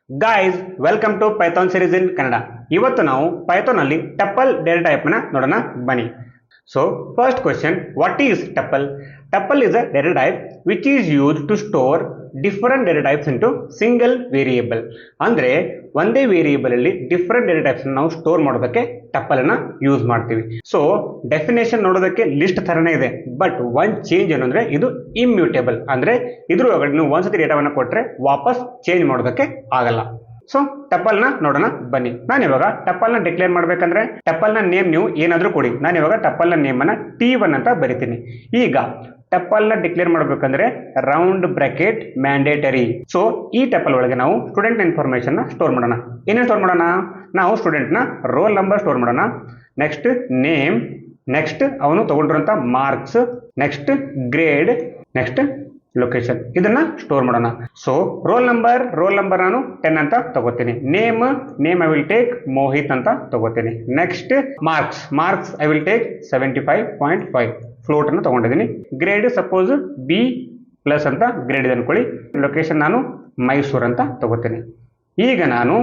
Guys welcome to Python series in Kannada. ಇವತ್ತು ನಾವು Python ಅಲ್ಲಿ ಟಪಲ್ ಡೇಟಾ ಟೈಪ್ ನ ನೋಡೋಣ ಬನ್ನಿ. So first question, what is tuple? Tuple is a data type which is used to store different data types into single variable. ಅಂದ್ರೆ ಒಂದೇ variable ಅಲ್ಲಿ different data types ನಾವು ಸ್ಟೋರ್ ಮಾಡೋದಕ್ಕೆ tuple ಅನ್ನ use ಮಾಡ್ತೀವಿ. ಸೊ ಡೆಫಿನೇಷನ್ ನೋಡೋದಕ್ಕೆ list ತರನೇ ಇದೆ, ಬಟ್ ಒನ್ ಚೇಂಜ್ ಏನಂದ್ರೆ ಇದು ಇಮ್ಯೂಟೇಬಲ್. ಅಂದ್ರೆ ಇದ್ರ ಒಳಗಡೆ ನೀವು ಒಂದ್ಸತಿ ಡೇಟಾವನ್ನ ಕೊಟ್ರೆ ವಾಪಸ್ ಚೇಂಜ್ ಮಾಡೋದಕ್ಕೆ ಆಗಲ್ಲ. ಸೊ ಟಪಲ್ ನ ನೋಡೋಣ ಬನ್ನಿ. ನಾನು ಇವಾಗ ಟಪಲ್ ನ ಡಿಕ್ಲೇರ್ ಮಾಡ್ಬೇಕಂದ್ರೆ ಟಪಲ್ ನ ನೇಮ್ ನೀವು ಏನಾದ್ರೂ ಕೊಡಿ. ನಾನು ಇವಾಗ ಟಪಲ್ ನ ನೇಮ್ ಅನ್ನ T1 ಅಂತ ಬರಿತೀನಿ. ಈಗ ಟಪಲ್ ನ ಡಿಕ್ಲೇರ್ ಮಾಡ್ಬೇಕಂದ್ರೆ ರೌಂಡ್ ಬ್ರಾಕೆಟ್ ಮ್ಯಾಂಡೇಟರಿ. ಸೊ ಈ ಟಪಲ್ ಒಳಗೆ ನಾವು ಸ್ಟೂಡೆಂಟ್ ಇನ್ಫಾರ್ಮೇಶನ್ ನ ಸ್ಟೋರ್ ಮಾಡೋಣ. ಏನೇನು ಸ್ಟೋರ್ ಮಾಡೋಣ? ನಾವು ಸ್ಟೂಡೆಂಟ್ ನ ರೋಲ್ ನಂಬರ್ ಸ್ಟೋರ್ ಮಾಡೋಣ, ನೆಕ್ಸ್ಟ್ ನೇಮ್, ನೆಕ್ಸ್ಟ್ ಅವನು ತಗೊಂಡಿರುವಂತ marks, next grade, next location, ಇದನ್ನ ಸ್ಟೋರ್ ಮಾಡೋಣ. ಸೊ ರೋಲ್ ನಂಬರ್ ನಾನು 10 ಅಂತ ತಗೋತೀನಿ. Name I will take Mohit ಅಂತ ತಗೋತೀನಿ. Next marks I will take 75.5 float ಅನ್ನು ತಗೊಂಡಿದ್ದೀನಿ. ಗ್ರೇಡ್ ಸಪೋಸ್ B+ ಅಂತ ಗ್ರೇಡ್ ಇದೆ ಅನ್ಕೊಳ್ಳಿ. ಲೊಕೇಶನ್ ನಾನು ಮೈಸೂರು ಅಂತ ತಗೋತೀನಿ. ಈಗ ನಾನು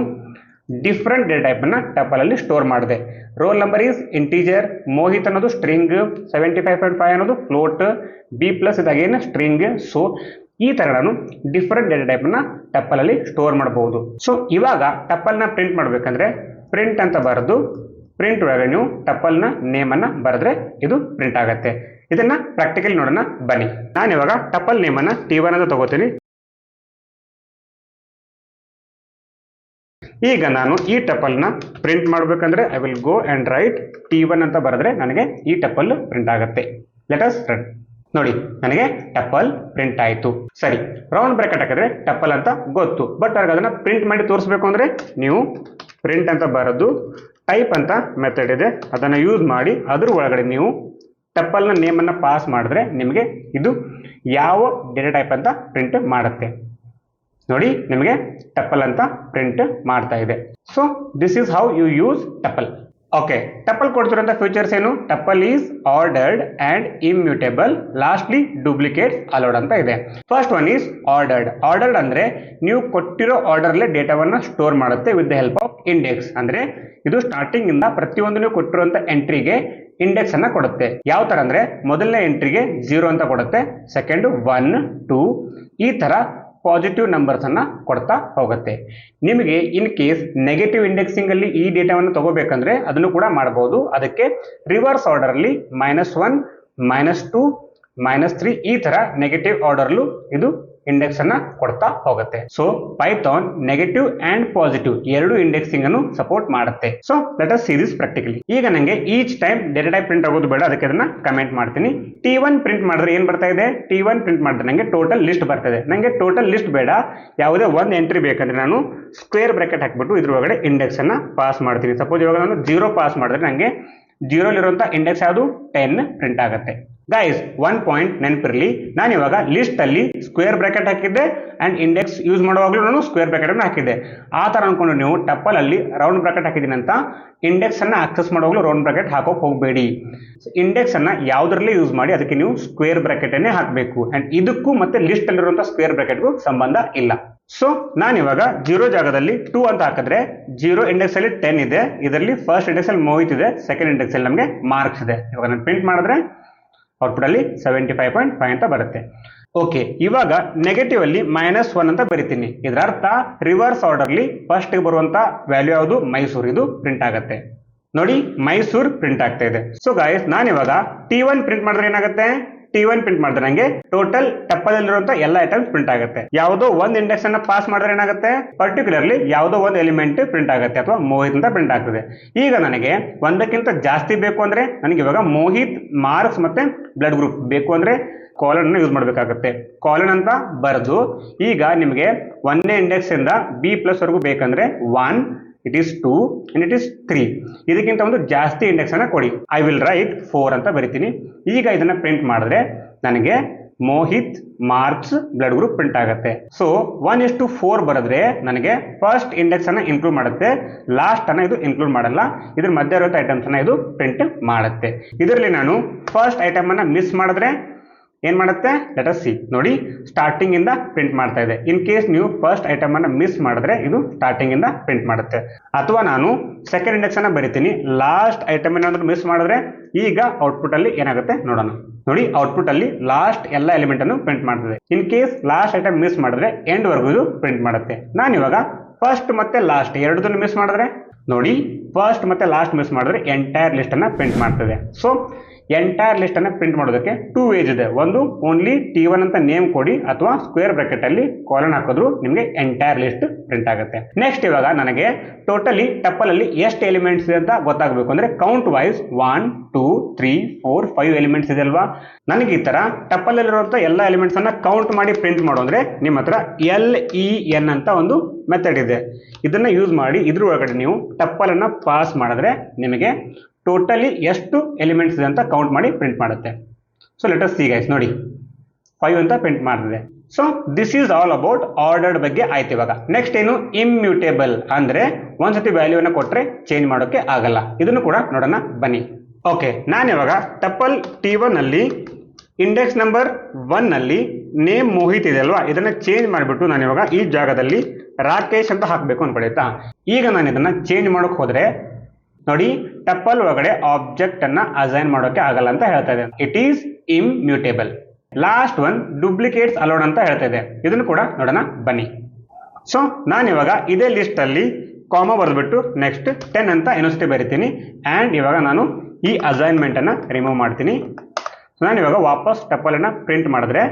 ಡಿಫ್ರೆಂಟ್ ಡೇಟಾ ಟೈಪ್ ಅನ್ನ ಟಪಲ್ ಅಲ್ಲಿ ಸ್ಟೋರ್ ಮಾಡಿದೆ. Roll number is integer, Mohit ಅನ್ನೋದು ಸ್ಟ್ರಿಂಗ್, 75.5 ಅನ್ನೋದು ಫ್ಲೋಟ್, B+ ಇದಾಗೇನು ಸ್ಟ್ರಿಂಗ್. ಸೊ ಈ ತರ ನಾನು ಡಿಫರೆಂಟ್ ಡೇಟಾ ಟೈಪ್ ನ ಟಪಲ್ ಅಲ್ಲಿ ಸ್ಟೋರ್ ಮಾಡಬಹುದು. ಸೊ ಇವಾಗ ಟಪಲ್ ನ ಪ್ರಿಂಟ್ ಮಾಡ್ಬೇಕಂದ್ರೆ ಪ್ರಿಂಟ್ ಅಂತ ಬರೆದು ಪ್ರಿಂಟ್ ಒಳಗೆ ನೀವು ಟಪಲ್ ನ ನೇಮ್ ಅನ್ನ ಬರೆದ್ರೆ ಇದು ಪ್ರಿಂಟ್ ಆಗುತ್ತೆ. ಇದನ್ನ ಪ್ರಾಕ್ಟಿಕಲ್ ನೋಡೋಣ ಬನ್ನಿ. ನಾನು ಇವಾಗ ಟಪಲ್ ನೇಮ್ ಅನ್ನ T1 ಅಂತ ತಗೋತೀನಿ. ಈಗ ನಾನು ಈ ಟಪಲ್ ನ ಪ್ರಿಂಟ್ ಮಾಡ್ಬೇಕಂದ್ರೆ I will go and write T1 ಅಂತ ಬರೆದ್ರೆ ನನಗೆ ಈ ಟಪಲ್ ಪ್ರಿಂಟ್ ಆಗುತ್ತೆ. Let us run. ನೋಡಿ, ನನಗೆ ಟಪಲ್ ಪ್ರಿಂಟ್ ಆಯ್ತು. ಸರಿ, ರೌಂಡ್ ಬ್ರಾಕೆಟ್ ಹಾಕಿದ್ರೆ ಟಪಲ್ ಅಂತ ಗೊತ್ತು, ಬಟ್ ಅದನ್ನ ಪ್ರಿಂಟ್ ಮಾಡಿ ತೋರಿಸ್ಬೇಕು ಅಂದ್ರೆ ನೀವು ಪ್ರಿಂಟ್ ಅಂತ ಬರೆದು ಟೈಪ್ ಅಂತ ಮೆಥಡ್ ಇದೆ, ಅದನ್ನ ಯೂಸ್ ಮಾಡಿ ಅದ್ರ ಒಳಗಡೆ ನೀವು ಟಪಲ್ ನ ನೇಮ್ ಅನ್ನ ಪಾಸ್ ಮಾಡಿದ್ರೆ ನಿಮಗೆ ಇದು ಯಾವ ಡೇಟಾ ಟೈಪ್ ಅಂತ ಪ್ರಿಂಟ್ ಮಾಡುತ್ತೆ. ನೋಡಿ, ನಿಮಗೆ ಟಪಲ್ ಅಂತ ಪ್ರಿಂಟ್ ಮಾಡ್ತಾ ಇದೆ. So this is how you use tuple. Okay, tuple ಕೊಡ್ತಿರೋಂಥ ಫೀಚರ್ಸ್ ಏನು? Tuple is ordered and immutable, lastly duplicate allowed ಅಂತ ಇದೆ. ಫಸ್ಟ್ ಒನ್ ಈಸ್ ಆರ್ಡರ್ಡ್ ಅಂದ್ರೆ ನೀವು ಕೊಟ್ಟಿರೋ ಆರ್ಡರ್ಲೆ ಡೇಟಾವನ್ನ ಸ್ಟೋರ್ ಮಾಡುತ್ತೆ with the help of index. ಅಂದ್ರೆ ಇದು ಸ್ಟಾರ್ಟಿಂಗ್ ಇಂದ ಪ್ರತಿಯೊಂದು ನೀವು ಕೊಟ್ಟಿರುವಂತ ಎಂಟ್ರಿಗೆ ಇಂಡೆಕ್ಸ್ ಅನ್ನ ಕೊಡುತ್ತೆ. ಯಾವ ತರ ಅಂದ್ರೆ ಮೊದಲನೇ ಎಂಟ್ರಿಗೆ 0 ಅಂತ ಕೊಡುತ್ತೆ, ಸೆಕೆಂಡ್ 1, 2 ಈ ತರ ಪಾಸಿಟಿವ್ ನಂಬರ್ಸ್ ಅನ್ನ ಕೊಡ್ತಾ ಹೋಗುತ್ತೆ. ನಿಮಗೆ ಇನ್ ಕೇಸ್ ನೆಗೆಟಿವ್ ಇಂಡೆಕ್ಸಿಂಗ್ ಅಲ್ಲಿ ಈ ಡೇಟಾವನ್ನು ತಗೋಬೇಕಂದ್ರೆ ಅದನ್ನು ಕೂಡ ಮಾಡಬಹುದು. ಅದಕ್ಕೆ ರಿವರ್ಸ್ ಆರ್ಡರ್ ಅಲ್ಲಿ -1, -2, -3 ಈ ತರ ನೆಗೆಟಿವ್ ಆರ್ಡರ್ಲು ಇದು ಇಂಡೆಕ್ಸ್ ಅನ್ನ ಕೊಡ್ತಾ ಹೋಗುತ್ತೆ. So Python negative and positive ಎರಡು ಇಂಡೆಕ್ಸಿಂಗ್ ಅನ್ನು ಸಪೋರ್ಟ್ ಮಾಡುತ್ತೆ. So let us see this practically. ಈಗ ನಂಗೆ each time data type print ಆಗೋದು ಬೇಡ, ಅದಕ್ಕೆ ಅದನ್ನ ಕಮೆಂಟ್ ಮಾಡ್ತೀನಿ. T1 ಪ್ರಿಂಟ್ ಮಾಡಿದ್ರೆ ಏನ್ ಬರ್ತಾ ಇದೆ? T1 ಪ್ರಿಂಟ್ ಮಾಡಿದ್ರೆ ನಂಗೆ ಟೋಟಲ್ ಲಿಸ್ಟ್ ಬರ್ತದೆ. ನಂಗೆ ಟೋಟಲ್ ಲಿಸ್ಟ್ ಬೇಡ, ಯಾವುದೇ ಒಂದು ಎಂಟ್ರಿ ಬೇಕಂದ್ರೆ ನಾನು ಸ್ಕ್ವೇರ್ ಬ್ರಾಕೆಟ್ ಹಾಕ್ಬಿಟ್ಟು ಇದ್ರ ಒಳಗಡೆ ಇಂಡೆಕ್ಸ್ ಅನ್ನ ಪಾಸ್ ಮಾಡ್ತೀನಿ. ಸಪೋಸ್ ಇವಾಗ ನಾನು 0 ಪಾಸ್ ಮಾಡಿದ್ರೆ ನಂಗೆ 0 ಇರುವಂತ ಇಂಡೆಕ್ಸ್ ಯಾವುದು? 10 ಪ್ರಿಂಟ್ ಆಗುತ್ತೆ. ಗೈಸ್, 1 ಪಾಯಿಂಟ್ ನೆನಪಿರಲಿ, ನಾನು ಇವಾಗ ಲಿಸ್ಟ್ ಅಲ್ಲಿ ಸ್ಕ್ವೇರ್ ಬ್ರಾಕೆಟ್ ಹಾಕಿದ್ದೆ ಅಂಡ್ ಇಂಡೆಕ್ಸ್ ಯೂಸ್ ಮಾಡುವಾಗಲೂ ನಾನು ಸ್ಕ್ವೇರ್ ಬ್ರಾಕೆಟ್ ಅನ್ನು ಹಾಕಿದ್ದೆ. ಆ ತರ ಅನ್ಕೊಂಡು ನೀವು ಟಪಲ್ ಅಲ್ಲಿ ರೌಂಡ್ ಬ್ರಾಕೆಟ್ ಹಾಕಿದ್ದೀನಿ ಅಂತ ಇಂಡೆಕ್ಸ್ ಅನ್ನ ಆಕ್ಸೆಸ್ ಮಾಡುವಾಗಲೂ ರೌಂಡ್ ಬ್ರಾಕೆಟ್ ಹಾಕೋಕ್ ಹೋಗಬೇಡಿ. ಇಂಡೆಕ್ಸ್ ಅನ್ನ ಯಾವ್ದ್ರಲ್ಲೇ ಯೂಸ್ ಮಾಡಿ ಅದಕ್ಕೆ ನೀವು ಸ್ಕ್ವೇರ್ ಬ್ರಾಕೆಟ್ ಅನ್ನೇ ಹಾಕಬೇಕು. ಅಂಡ್ ಇದಕ್ಕೂ ಮತ್ತೆ ಲಿಸ್ಟ್ ಅಲ್ಲಿರುವಂತಹ ಸ್ಕ್ವೇರ್ ಬ್ರಾಕೆಟ್ಗೂ ಸಂಬಂಧ ಇಲ್ಲ. ಸೊ ನಾನು ಇವಾಗ 0 ಜಾಗದಲ್ಲಿ 2 ಅಂತ ಹಾಕಿದ್ರೆ 0 ಇಂಡೆಕ್ಸ್ ಅಲ್ಲಿ 10 ಇದೆ, ಇದರಲ್ಲಿ ಫಸ್ಟ್ ಇಂಡೆಕ್ಸ್ ಅಲ್ಲಿ ಮೋಹಿತ್ ಇದೆ, ಸೆಕೆಂಡ್ ಇಂಡೆಕ್ಸ್ ಅಲ್ಲಿ ನಮಗೆ ಮಾರ್ಕ್ಸ್ ಇದೆ. ಇವಾಗ ನಾನು ಪ್ರಿಂಟ್ ಮಾಡಿದ್ರೆ ಔಟ್ಪುಟ್ ಅಲ್ಲಿ 75.5 ಅಂತ ಬರುತ್ತೆ. ಓಕೆ, ಇವಾಗ ನೆಗೆಟಿವ್ ಅಲ್ಲಿ -1 ಅಂತ ಬರಿತೀನಿ. ಇದರ ಅರ್ಥ ರಿವರ್ಸ್ ಆರ್ಡರ್ಲಿ ಫಸ್ಟ್ ಬರುವಂತ ವ್ಯಾಲ್ಯೂ ಯಾವುದು? ಮೈಸೂರು. ಇದು ಪ್ರಿಂಟ್ ಆಗುತ್ತೆ. ನೋಡಿ, ಮೈಸೂರು ಪ್ರಿಂಟ್ ಆಗ್ತಾ ಇದೆ. ಸೊ ಗಾಯ್ಸ್, ನಾನು ಇವಾಗ T1 ಪ್ರಿಂಟ್ ಮಾಡಿದ್ರೆ ಏನಾಗುತ್ತೆ? T1 ಪ್ರಿಂಟ್ ಮಾಡಿದ್ರೆ ನಂಗೆ ಟೋಟಲ್ ಟಪಲ್ ಅಲ್ಲಿರುವಂತ ಎಲ್ಲ ಐಟಮ್ಸ್ ಪ್ರಿಂಟ್ ಆಗುತ್ತೆ. ಯಾವುದೋ ಒಂದು ಇಂಡೆಕ್ಸ್ ಅನ್ನ ಪಾಸ್ ಮಾಡಿದ್ರೆ ಏನಾಗುತ್ತೆ? ಪರ್ಟಿಕ್ಯುಲರ್ಲಿ ಯಾವುದೋ ಒಂದು ಎಲಿಮೆಂಟ್ ಪ್ರಿಂಟ್ ಆಗುತ್ತೆ ಅಥವಾ ಮೋಹಿತ್ ಅಂತ ಪ್ರಿಂಟ್ ಆಗ್ತದೆ. ಈಗ ನನಗೆ ಒಂದಕ್ಕಿಂತ ಜಾಸ್ತಿ ಬೇಕು ಅಂದ್ರೆ ನನಗೆ ಇವಾಗ ಮೋಹಿತ್, ಮಾರ್ಕ್ಸ್ ಮತ್ತೆ ಬ್ಲಡ್ ಗ್ರೂಪ್ ಬೇಕು ಅಂದ್ರೆ ಕಾಲನ್ ಅನ್ನು ಯೂಸ್ ಮಾಡಬೇಕಾಗುತ್ತೆ. ಕಾಲನ್ ಅಂತ ಬರೆದು ಈಗ ನಿಮಗೆ 1ನೇ ಇಂಡೆಕ್ಸ್ ಇಂದ B+ ವರೆಗೂ ಬೇಕಂದ್ರೆ 1, it is 2 and it is 3. ಇದಕ್ಕಿಂತ ಒಂದು ಜಾಸ್ತಿ ಇಂಡೆಕ್ಸ್ ಅನ್ನ ಕೊಡಿ. ಐ ವಿಲ್ ರೈಟ್ 4 ಅಂತ ಬರಿತೀನಿ. ಈಗ ಇದನ್ನ ಪ್ರಿಂಟ್ ಮಾಡಿದ್ರೆ ನನಗೆ Mohit, marks, blood group print ಆಗುತ್ತೆ. ಸೊ 1:4 ಬರೆದ್ರೆ ನನಗೆ ಫಸ್ಟ್ ಇಂಡೆಕ್ಸ್ ಅನ್ನ ಇನ್ಕ್ಲೂಡ್ ಮಾಡುತ್ತೆ, ಲಾಸ್ಟ್ ಅನ್ನ ಇದು ಇನ್ಕ್ಲೂಡ್ ಮಾಡಲ್ಲ. ಇದ್ರ ಮಧ್ಯ ಇರುವಂತ ಐಟಮ್ಸ್ ಅನ್ನ ಇದು ಪ್ರಿಂಟ್ ಮಾಡುತ್ತೆ. ಇದರಲ್ಲಿ ನಾನು ಫಸ್ಟ್ ಐಟಮ್ ಅನ್ನ ಮಿಸ್ ಮಾಡಿದ್ರೆ ಏನ್ ಮಾಡುತ್ತೆ ಲೆಟ್ ಅಸ್ ಸಿ ನೋಡಿ ಸ್ಟಾರ್ಟಿಂಗ್ ಇಂದ ಪ್ರಿಂಟ್ ಮಾಡ್ತಾ ಇದೆ. ಇನ್ ಕೇಸ್ ನೀವು ಫಸ್ಟ್ ಐಟಮ್ ಅನ್ನ ಮಿಸ್ ಮಾಡಿದ್ರೆ ಇದು ಸ್ಟಾರ್ಟಿಂಗ್ ಇಂದ ಪ್ರಿಂಟ್ ಮಾಡುತ್ತೆ. ಅಥವಾ ನಾನು ಸೆಕೆಂಡ್ ಇಂಡೆಕ್ಸ್ ಅನ್ನ ಬರಿತೀನಿ, ಲಾಸ್ಟ್ ಐಟಮ್ ಏನಾದ್ರು ಮಿಸ್ ಮಾಡಿದ್ರೆ ಈಗ ಔಟ್ಪುಟ್ ಅಲ್ಲಿ ಏನಾಗುತ್ತೆ ನೋಡೋಣ. ನೋಡಿ ಔಟ್ಪುಟ್ ಅಲ್ಲಿ ಲಾಸ್ಟ್ ಎಲ್ಲ ಎಲಿಮೆಂಟ್ ಅನ್ನು ಪ್ರಿಂಟ್ ಮಾಡ್ತದೆ. In case last item miss ಮಾಡಿದ್ರೆ ಎಂಡ್ ವರ್ಗು ಇದು ಪ್ರಿಂಟ್ ಮಾಡುತ್ತೆ. ನಾನು ಇವಾಗ ಫಸ್ಟ್ ಮತ್ತೆ ಲಾಸ್ಟ್ ಎರಡದನ್ನು ಮಿಸ್ ಮಾಡಿದ್ರೆ ನೋಡಿ ಫಸ್ಟ್ ಮತ್ತೆ ಲಾಸ್ಟ್ ಮಿಸ್ ಮಾಡಿದ್ರೆ ಎಂಟೈರ್ ಲಿಸ್ಟ್ ಅನ್ನ ಪ್ರಿಂಟ್ ಮಾಡ್ತದೆ. ಸೊ ಎಂಟೈರ್ ಲಿಸ್ಟ್ ಅನ್ನ ಪ್ರಿಂಟ್ ಮಾಡೋದಕ್ಕೆ 2 ವೇಸ್ ಇದೆ. ಒಂದು ಓನ್ಲಿ T1 ಅಂತ ನೇಮ್ ಕೊಡಿ ಅಥವಾ ಸ್ಕ್ವೇರ್ ಬ್ರಾಕೆಟ್ ಅಲ್ಲಿ ಕಾಲನ್ ಹಾಕಿದ್ರು ನಿಮಗೆ ಎಂಟೈರ್ ಲಿಸ್ಟ್ ಪ್ರಿಂಟ್ ಆಗುತ್ತೆ. ನೆಕ್ಸ್ಟ್ ಇವಾಗ ನನಗೆ ಟೋಟಲಿ ಟಪಲ್ ಅಲ್ಲಿ ಎಷ್ಟು ಎಲಿಮೆಂಟ್ಸ್ ಇದೆ ಅಂತ ಗೊತ್ತಾಗಬೇಕು ಅಂದ್ರೆ ಕೌಂಟ್ ವೈಸ್ 1 2 3 4 5 ಎಲಿಮೆಂಟ್ಸ್ ಇದೆ ಅಲ್ವಾ. ನನಗೆ ಈ ತರ ಟಪಲ್ ಅಲ್ಲಿರುವಂತ ಎಲ್ಲ ಎಲಿಮೆಂಟ್ಸ್ ಅನ್ನ ಕೌಂಟ್ ಮಾಡಿ ಪ್ರಿಂಟ್ ಮಾಡೋ ಅಂದ್ರೆ ನಿಮ್ಮ ಹತ್ರ LEN ಅಂತ ಒಂದು ಮೆಥಡ್ ಇದೆ. ಇದನ್ನ ಯೂಸ್ ಮಾಡಿ ಇದ್ರ ಒಳಗಡೆ ನೀವು ಟಪಲ್ ಅನ್ನ ಪಾಸ್ ಮಾಡಿದ್ರೆ ನಿಮಗೆ ಟೋಟಲಿ ಎಷ್ಟು ಎಲಿಮೆಂಟ್ಸ್ ಇದೆ ಅಂತ ಕೌಂಟ್ ಮಾಡಿ ಪ್ರಿಂಟ್ ಮಾಡುತ್ತೆ. So let us see guys, ನೋಡಿ 5 ಅಂತ ಪ್ರಿಂಟ್ ಮಾಡ್ತಿದೆ. So this is all about ordered ಬಗ್ಗೆ ಆಯ್ತು. ಇವಾಗ ನೆಕ್ಸ್ಟ್ ಏನು ಇಮ್ಯೂಟೇಬಲ್ ಅಂದ್ರೆ ಒಂದ್ಸತಿ ವ್ಯಾಲ್ಯೂನ ಕೊಟ್ರೆ ಚೇಂಜ್ ಮಾಡೋಕೆ ಆಗಲ್ಲ. ಇದನ್ನು ಕೂಡ ನೋಡೋಣ ಬನ್ನಿ. ಓಕೆ, ನಾನು ಇವಾಗ ಟಪಲ್ T1 ಅಲ್ಲಿ ಇಂಡೆಕ್ಸ್ ನಂಬರ್ 1 ನಲ್ಲಿ ನೇಮ್ ಮೋಹಿತ್ ಇದೆ ಅಲ್ವಾ, ಇದನ್ನ ಚೇಂಜ್ ಮಾಡಿಬಿಟ್ಟು ನಾನು ಇವಾಗ ಈ ಜಾಗದಲ್ಲಿ ರಾಕೇಶ್ ಅಂತ ಹಾಕಬೇಕು ಅನ್ಕೊಳ್ತಾ. ಈಗ ನಾನು ಇದನ್ನ ಚೇಂಜ್ ಮಾಡೋಕೆ ಹೋದ್ರೆ ನೋಡಿ ಟಪಲ್ ಒಳಗಡೆ ಆಬ್ಜೆಕ್ಟ್ ಅನ್ನ ಅಸೈನ್ ಮಾಡೋಕೆ ಆಗಲ್ಲ ಅಂತ ಹೇಳ್ತಾ ಇದೆ. It is immutable. Last one duplicates allowed ಅಂತ ಹೇಳ್ತಾ ಇದೆ. ಇದನ್ನು ಕೂಡ ನೋಡೋಣ ಬನ್ನಿ. ಸೊ ನಾನು ಇವಾಗ ಇದೇ ಲಿಸ್ಟ್ ಅಲ್ಲಿ ಕಾಮಾ ಬರೆದ್ಬಿಟ್ಟು ನೆಕ್ಸ್ಟ್ 10 ಅಂತ ಇನ್ನೊಂದ್ಸತಿ ಬರಿತೀನಿ. ಅಂಡ್ ಇವಾಗ ನಾನು ಈ ಅಸೈನ್ಮೆಂಟ್ ಅನ್ನ ರಿಮೂವ್ ಮಾಡ್ತೀನಿ. ನಾನು ಇವಾಗ ವಾಪಸ್ ಟಪಲ್ ಅನ್ನ ಪ್ರಿಂಟ್ ಮಾಡಿದ್ರೆ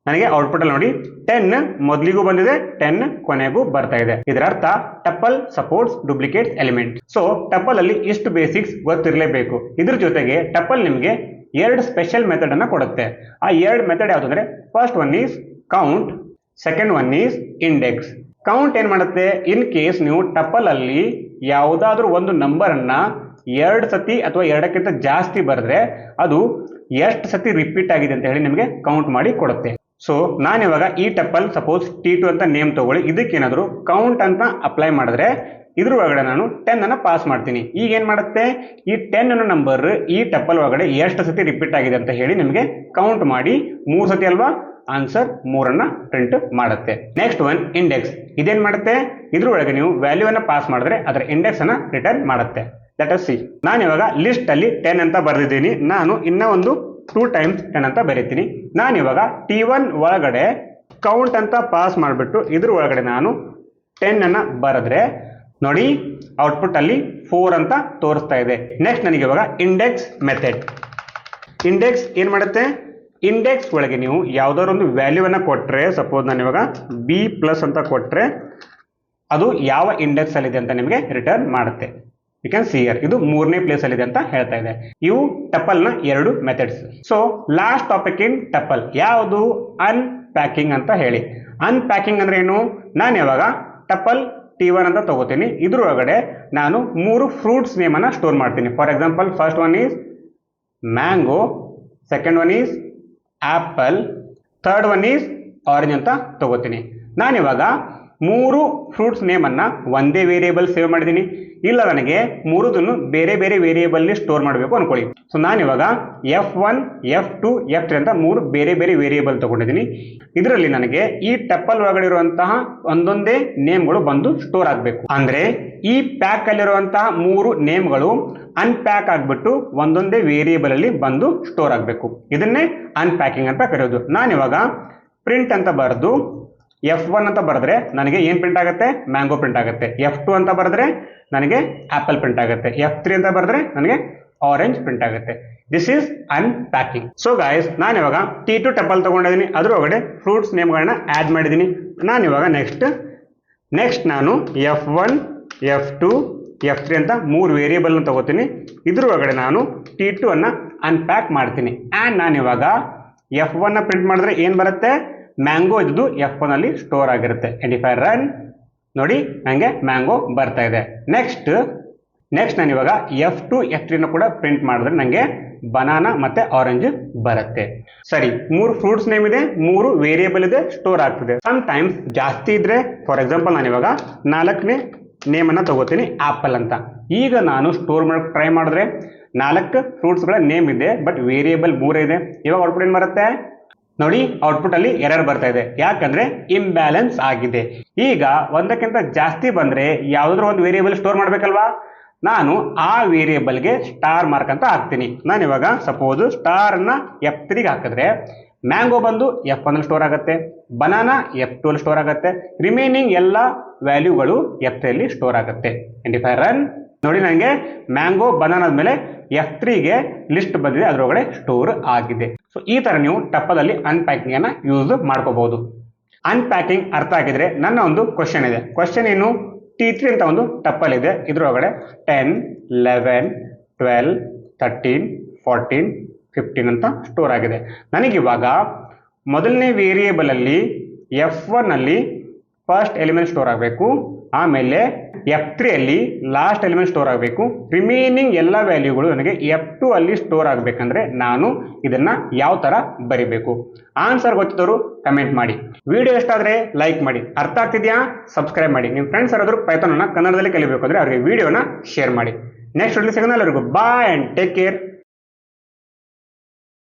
ನನಗೆ ಔಟ್ಪುಟ್ ಅಲ್ಲಿ ನೋಡಿ 10 ಮೊದಲಿಗೂ ಬಂದಿದೆ, 10 ಕೊನೆಗೂ ಬರ್ತಾ ಇದೆ. ಇದರ ಅರ್ಥ tuple supports duplicates element. So tuple ಅಲ್ಲಿ ಇಷ್ಟು ಬೇಸಿಕ್ಸ್ ಗೊತ್ತಿರಲೇಬೇಕು. ಇದ್ರ ಜೊತೆಗೆ ಟಪಲ್ ನಿಮಗೆ 2 ಸ್ಪೆಷಲ್ ಮೆಥಡ್ ಅನ್ನ ಕೊಡುತ್ತೆ. ಆ 2 ಮೆಥಡ್ ಯಾವ್ದಂದ್ರೆ first one is count, second one is index. Count ಏನ್ ಮಾಡುತ್ತೆ, ಇನ್ ಕೇಸ್ ನೀವು ಟಪಲ್ ಅಲ್ಲಿ ಯಾವುದಾದ್ರೂ ಒಂದು ನಂಬರ್ ಅನ್ನ 2 ಸತಿ ಅಥವಾ 2ಕ್ಕಿಂತ ಜಾಸ್ತಿ ಬರೆದ್ರೆ ಅದು ಎಷ್ಟು ಸತಿ ರಿಪೀಟ್ ಆಗಿದೆ ಅಂತ ಹೇಳಿ ನಿಮಗೆ ಕೌಂಟ್ ಮಾಡಿ ಕೊಡುತ್ತೆ. ಸೊ ನಾನಿವಾಗ ಈ ಟಪಲ್ ಸಪೋಸ್ T2 ಅಂತ ನೇಮ್ ತಗೊಳ್ಳಿ, ಇದಕ್ಕೇನಾದ್ರು ಕೌಂಟ್ ಅಂತ ಅಪ್ಲೈ ಮಾಡಿದ್ರೆ ಇದ್ರ ಒಳಗಡೆ ನಾನು 10 ಅನ್ನ ಪಾಸ್ ಮಾಡ್ತೀನಿ. ಈಗ ಏನ್ ಮಾಡುತ್ತೆ, ಈ 10 ಅನ್ನೋ ನಂಬರ್ ಈ ಟಪಲ್ ಒಳಗಡೆ ಎಷ್ಟು ಸತಿ ರಿಪೀಟ್ ಆಗಿದೆ ಅಂತ ಹೇಳಿ ನಿಮಗೆ ಕೌಂಟ್ ಮಾಡಿ 3 ಸತಿ ಅಲ್ವಾ, ಆನ್ಸರ್ 3 ಪ್ರಿಂಟ್ ಮಾಡುತ್ತೆ. Next one index. ಇದೇನ್ ಮಾಡುತ್ತೆ, ಇದ್ರೊಳಗೆ ನೀವು ವ್ಯಾಲ್ಯೂ ಅನ್ನ ಪಾಸ್ ಮಾಡಿದ್ರೆ ಅದರ ಇಂಡೆಕ್ಸ್ ಅನ್ನ ರಿಟರ್ನ್ ಮಾಡುತ್ತೆ. Let us see. ನಾನು ಇವಾಗ ಲಿಸ್ಟ್ ಅಲ್ಲಿ 10 ಅಂತ ಬರೆದಿದ್ದೀನಿ. ನಾನು ಇನ್ನ ಒಂದು 2 times 10 ಅಂತ ಬರೀತೀನಿ. ನಾನು ಇವಾಗ T1 ಒಳಗಡೆ ಕೌಂಟ್ ಅಂತ ಪಾಸ್ ಮಾಡಿಬಿಟ್ಟು ಇದ್ರ ಒಳಗಡೆ ನಾನು 10 ಅನ್ನ ಬರೆದ್ರೆ ನೋಡಿ ಔಟ್ಪುಟ್ ಅಲ್ಲಿ 4 ಅಂತ ತೋರಿಸ್ತಾ ಇದೆ. ನೆಕ್ಸ್ಟ್ ನನಗೆ ಇವಾಗ ಇಂಡೆಕ್ಸ್ ಮೆಥಡ್. ಇಂಡೆಕ್ಸ್ ಏನ್ ಮಾಡುತ್ತೆ, ಇಂಡೆಕ್ಸ್ ಒಳಗೆ ನೀವು ಯಾವ್ದಾದ್ರು ಒಂದು ವ್ಯಾಲ್ಯೂ ಅನ್ನ ಕೊಟ್ರೆ, ಸಪೋಸ್ ನಾನು ಇವಾಗ B+ ಅಂತ ಕೊಟ್ರೆ ಅದು ಯಾವ ಇಂಡೆಕ್ಸ್ ಅಲ್ಲಿ ಇದೆ ಅಂತ ನಿಮಗೆ ರಿಟರ್ನ್ ಮಾಡುತ್ತೆ. ಯು ಕ್ಯಾನ್ ಸಿ ಹಿಯರ್ ಇದು 3ನೇ ಪ್ಲೇಸ್ ಅಲ್ಲಿ ಇದೆ ಅಂತ ಹೇಳ್ತಾ ಇದೆ. ಇವು ಟಪಲ್ ನ 2 methods. So last topic in tuple ಯಾವುದು, ಅನ್ಪ್ಯಾಕಿಂಗ್ ಅಂತ ಹೇಳಿ. ಅನ್ಪ್ಯಾಕಿಂಗ್ ಅಂದ್ರೆ ಏನು, ನಾನು ಇವಾಗ ಟಪಲ್ T1 ಅಂತ ತಗೋತೀನಿ. ಇದ್ರೊಳಗಡೆ ನಾನು 3 ಫ್ರೂಟ್ಸ್ ನೇಮ್ ಅನ್ನ ಸ್ಟೋರ್ ಮಾಡ್ತೀನಿ. For example first one is mango, second one is apple, third one is orange ಅಂತ ತಗೋತೀನಿ. ನಾನಿವಾಗ 3 ಫ್ರೂಟ್ಸ್ ನೇಮ್ ಅನ್ನ ಒಂದೇ ವೇರಿಯೇಬಲ್ ಸೇವ್ ಮಾಡಿದ್ದೀನಿ. ಇಲ್ಲ ನನಗೆ 3ದನ್ನು ಬೇರೆ ಬೇರೆ ವೇರಿಯೇಬಲ್ ಸ್ಟೋರ್ ಮಾಡಬೇಕು ಅನ್ಕೊಳ್ಳಿ. ಸೊ ನಾನಿವಾಗ F1 F2 F3 ಅಂತ 3 ಬೇರೆ ಬೇರೆ ವೇರಿಯೇಬಲ್ ತಗೊಂಡಿದ್ದೀನಿ. ಇದರಲ್ಲಿ ನನಗೆ ಈ ಟಪಲ್ ಒಳಗಡೆ ಇರುವಂತಹ ಒಂದೊಂದೇ ನೇಮ್ಗಳು ಬಂದು ಸ್ಟೋರ್ ಆಗಬೇಕು. ಅಂದ್ರೆ ಈ ಪ್ಯಾಕ್ ಅಲ್ಲಿರುವಂತಹ 3 ನೇಮ್ಗಳು ಅನ್ಪ್ಯಾಕ್ ಆಗ್ಬಿಟ್ಟು ಒಂದೊಂದೇ ವೇರಿಯೇಬಲ್ ಅಲ್ಲಿ ಬಂದು ಸ್ಟೋರ್ ಆಗಬೇಕು. ಇದನ್ನೇ ಅನ್ಪ್ಯಾಕಿಂಗ್ ಅಂತ ಕರೆಯೋದು. ನಾನಿವಾಗ ಪ್ರಿಂಟ್ ಅಂತ ಬರೆದು F1 ಅಂತ ಬರೆದ್ರೆ ನನಗೆ ಏನ್ ಪ್ರಿಂಟ್ ಆಗುತ್ತೆ, ಮ್ಯಾಂಗೋ ಪ್ರಿಂಟ್ ಆಗುತ್ತೆ. F2 ಅಂತ ಬರೆದ್ರೆ ನನಗೆ ಆಪಲ್ ಪ್ರಿಂಟ್ ಆಗುತ್ತೆ. F3 ಅಂತ ಬರೆದ್ರೆ ನನಗೆ ಆರೆಂಜ್ ಪ್ರಿಂಟ್ ಆಗುತ್ತೆ. This is unpacking. So guys, ನಾನು ಇವಾಗ T2 ಟಪಲ್ ತಗೊಂಡಿದ್ದೀನಿ, ಅದ್ರೊಳಗಡೆ ಫ್ರೂಟ್ಸ್ ನೇಮ್ಗಳನ್ನ ಆಡ್ ಮಾಡಿದ್ದೀನಿ. ನಾನು ಇವಾಗ ನೆಕ್ಸ್ಟ್ ನಾನು F1 F2 F3 ಅಂತ 3 ವೇರಿಯೇಬಲ್ ತಗೋತೀನಿ. ಇದ್ರೊಳಗಡೆ ನಾನು T2 ಅನ್ನ ಅನ್ಪ್ಯಾಕ್ ಮಾಡ್ತೀನಿ. ಆ್ಯಂಡ್ ನಾನು ಇವಾಗ F1 ನ ಪ್ರಿಂಟ್ ಮಾಡಿದ್ರೆ ಏನು ಬರುತ್ತೆ, ಮ್ಯಾಂಗೋ ಇದ್ದು F1 ಅಲ್ಲಿ ಸ್ಟೋರ್ ಆಗಿರುತ್ತೆ. ಅಂಡ್ ಇಫ್ ಐ ರನ್ ನೋಡಿ ನನಗೆ ಮ್ಯಾಂಗೋ ಬರ್ತಾ ಇದೆ. ನೆಕ್ಸ್ಟ್ ನಾನು ಇವಾಗ F2 F3 ಕೂಡ ಪ್ರಿಂಟ್ ಮಾಡಿದ್ರೆ ನನಗೆ ಬನಾನಾ ಮತ್ತೆ ಆರೆಂಜ್ ಬರುತ್ತೆ. ಸರಿ, 3 ಫ್ರೂಟ್ಸ್ ನೇಮ್ ಇದೆ, 3 ವೇರಿಯೇಬಲ್ ಇದೆ, ಸ್ಟೋರ್ ಆಗ್ತಿದೆ. ಸಮ್ ಟೈಮ್ಸ್ ಜಾಸ್ತಿ ಇದ್ರೆ, ಫಾರ್ ಎಕ್ಸಾಂಪಲ್ ನಾನು ಇವಾಗ 4ನೇ ನೇಮ್ ಅನ್ನ ತಗೋತೀನಿ ಆಪಲ್ ಅಂತ. ಈಗ ನಾನು ಸ್ಟೋರ್ ಮಾಡಕ್ಕೆ ಟ್ರೈ ಮಾಡಿದ್ರೆ 4 ಫ್ರೂಟ್ಸ್ಗಳ ನೇಮ್ ಇದೆ, ಬಟ್ ವೇರಿಯೇಬಲ್ 3 ಇದೆ. ಇವಾಗ ಔಟ್ಪುಟ್ ಏನು ಬರುತ್ತೆ ನೋಡಿ, ಔಟ್ಪುಟ್ ಅಲ್ಲಿ ಎರರ್ ಬರ್ತಾ ಇದೆ, ಯಾಕಂದ್ರೆ ಇಂಬ್ಯಾಲೆನ್ಸ್ ಆಗಿದೆ. ಈಗ ಒಂದಕ್ಕಿಂತ ಜಾಸ್ತಿ ಬಂದ್ರೆ ಯಾವ್ದಾದ್ರು ಒಂದು ವೇರಿಯೇಬಲ್ ಸ್ಟೋರ್ ಮಾಡ್ಬೇಕಲ್ವಾ, ನಾನು ಆ ವೇರಿಯೇಬಲ್ಗೆ ಸ್ಟಾರ್ ಮಾರ್ಕ್ ಅಂತ ಹಾಕ್ತೀನಿ. ನಾನು ಇವಾಗ ಸಪೋಸ್ ಸ್ಟಾರ್ ಅನ್ನ F3 ಹಾಕಿದ್ರೆ ಮ್ಯಾಂಗೋ ಬಂದು F1 ಅಲ್ಲಿ ಸ್ಟೋರ್ ಆಗುತ್ತೆ, ಬನಾನಾ F2 ಅಲ್ಲಿ ಸ್ಟೋರ್ ಆಗುತ್ತೆ, ರಿಮೈನಿಂಗ್ ಎಲ್ಲ ವ್ಯಾಲ್ಯೂಗಳು F3 ಅಲ್ಲಿ ಸ್ಟೋರ್ ಆಗುತ್ತೆ. ಇಫ್ ಐ ರನ್ ನೋಡಿ, ನನಗೆ ಮ್ಯಾಂಗೋ ಬನಾನಾ ಆದ್ಮೇಲೆ F3ಗೆ ಲಿಸ್ಟ್ ಬಂದಿದೆ, ಅದರೊಳಗಡೆ ಸ್ಟೋರ್ ಆಗಿದೆ. ಸೊ ಈ ತರ ನೀವು ಟಪ್ಪಲಲ್ಲಿ ಅನ್ಪ್ಯಾಕಿಂಗ್ ಅನ್ನ ಯೂಸ್ ಮಾಡ್ಕೋಬಹುದು. ಅನ್ಪ್ಯಾಕಿಂಗ್ ಅರ್ಥ ಆಗಿದ್ರೆ ನನ್ನ ಒಂದು ಕ್ವಶನ್ ಇದೆ. ಕ್ವಶನ್ ಏನು, T3 ಅಂತ ಒಂದು ಟಪ್ಪಲ್ ಇದೆ, ಇದ್ರೊಳಗಡೆ 10, 11, 12, 13, 14, 15 ಅಂತ ಸ್ಟೋರ್ ಆಗಿದೆ. ನನಗಿವಾಗ ಮೊದಲನೇ ವೇರಿಯೇಬಲ್ ಅಲ್ಲಿ F1 ಅಲ್ಲಿ ಫಸ್ಟ್ ಎಲಿಮೆಂಟ್ ಸ್ಟೋರ್ ಆಗಬೇಕು, ಆಮೇಲೆ F3 ಅಲ್ಲಿ ಲಾಸ್ಟ್ ಎಲಿಮೆಂಟ್ ಸ್ಟೋರ್ ಆಗಬೇಕು, ರಿಮೈನಿಂಗ್ ಎಲ್ಲ ವ್ಯಾಲ್ಯೂಗಳು ನನಗೆ F2 ಅಲ್ಲಿ ಸ್ಟೋರ್ ಆಗಬೇಕಂದ್ರೆ ನಾನು ಇದನ್ನ ಯಾವ ತರ ಬರಿಬೇಕು? ಆನ್ಸರ್ ಗೊತ್ತಿದ್ದವರು ಕಮೆಂಟ್ ಮಾಡಿ. ವಿಡಿಯೋ ಇಷ್ಟ ಆದ್ರೆ ಲೈಕ್ ಮಾಡಿ, ಅರ್ಥ ಆಗ್ತಿದ್ಯಾ ಸಬ್ಸ್ಕ್ರೈಬ್ ಮಾಡಿ. ನಿಮ್ಮ ಫ್ರೆಂಡ್ಸ್ ಯಾರಾದರೂ ಪೈಥಾನ್ ಅನ್ನ ಕನ್ನಡದಲ್ಲಿ ಕಲಿಬೇಕು ಅಂದ್ರೆ ಅವರಿಗೆ ವಿಡಿಯೋನ ಶೇರ್ ಮಾಡಿ. ನೆಕ್ಸ್ಟ್ ವಿಡಿಯೋ ಸಿಗೋಣ. ಎಲ್ಲರಿಗೂ ಬಾಯ್ ಅಂಡ್ ಟೇಕ್ ಕೇರ್.